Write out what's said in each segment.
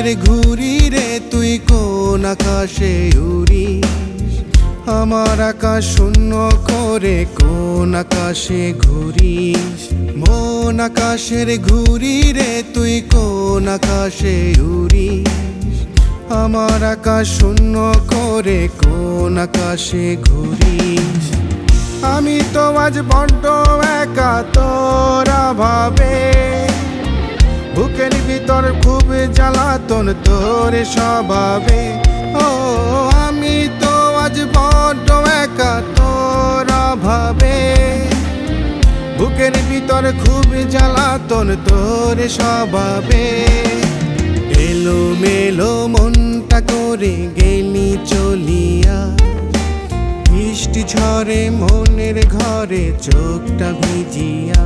আকাশের ঘুড়ি রে তুই কোন আকাশে উড়িস? আমার আকাশ শূন্য করে কোন আকাশে ঘুরিস? মন আকাশের ঘুড়ি রে তুই কোন আকাশে উড়িস? আমার আকাশ শূন্য করে কোন আকাশে ঘুরিস? আমি তো আজ বড্ড একা তোরা ভাবে, বুকের ভিতর খুব জ্বালাতন তোর স্বভাবে। ও আমি তো আজ বড্ড একা তোরা ভাবে, বুকের ভিতর খুব জ্বালাতন তোর স্বভাবে। এলো মেলো মনটা করে গেলি চলিয়া, বৃষ্টি ঝরে মনের ঘরে চোখটা ভিজিয়া।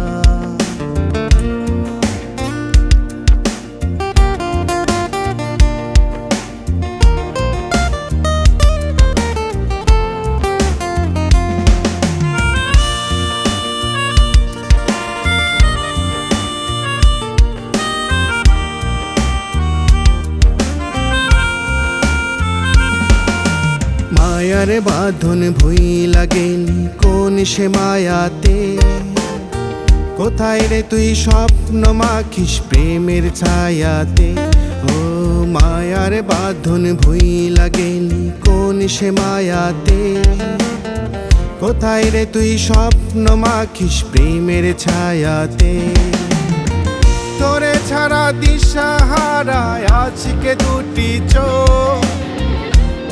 মায়ার বাঁধন ভুইলা গেলি কোন সে মায়াতে? কোথায় রে তুই স্বপ্ন মাখিস প্রেমের ছায়াতে? ও মায়ার বাঁধন ভুইলা গেলি কোন সে মায়াতে? কোথায় রে তুই স্বপ্ন মাখিস প্রেমের ছায়াতে? তোরে ছাড়া দিশাহারায় আজকে দুটি চোখ,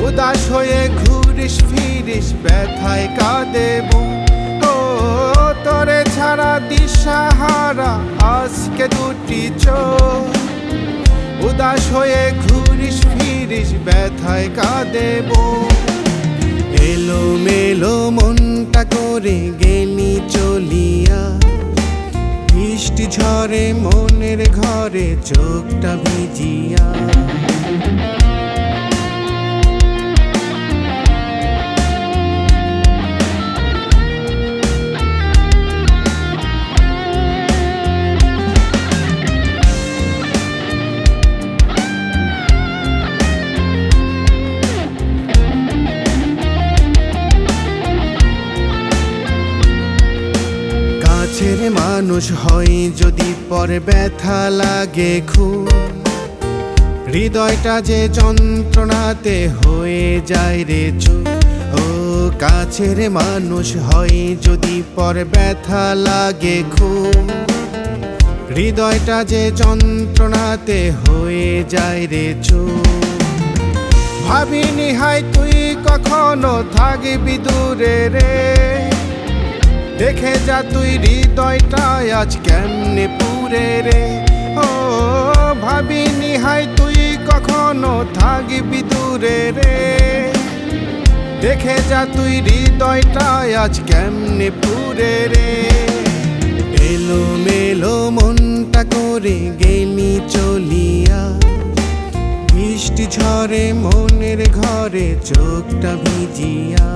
উদাস হয়ে ঘুরিস ফিরিস ব্যথায় কাঁদেব। ও তোরে ছাড়া দিশাহারা আজকে দুটি চোখ, উদাস হয়ে ঘুরিস ফিরিস ব্যথায় কাঁদেব। এলো মেলো মনটা করে গেলি চলিয়া, বৃষ্টি ঝরে মনের ঘরে চোখটা ভিজিয়া। কাছের মানুষ হয় যদি পরে ব্যথা লাগে খুব, হৃদয়টা যে যন্ত্রণাতে হয়ে যায় রে চুপ। ও কাছের মানুষ হয় যদি পরে ব্যথা লাগে খুব, হৃদয়টা যে যন্ত্রণাতে হয়ে যায় রে চুপ। ভাবিনি হাই তুই কখনো থাকবি দূরে রে, দেখে যা তুই হৃদয়টা আজ কেমনে পুরে রে। ও ভাবিনি হাই তুই কখনো থাকবি দূরে রে, দেখে যা তুই হৃদয়টা আজ কেমনে পুরে রে। এলো মেলো মনটা করে গেলি চলিয়া, বৃষ্টি ঝরে মনের ঘরে চোখটা ভিজিয়া।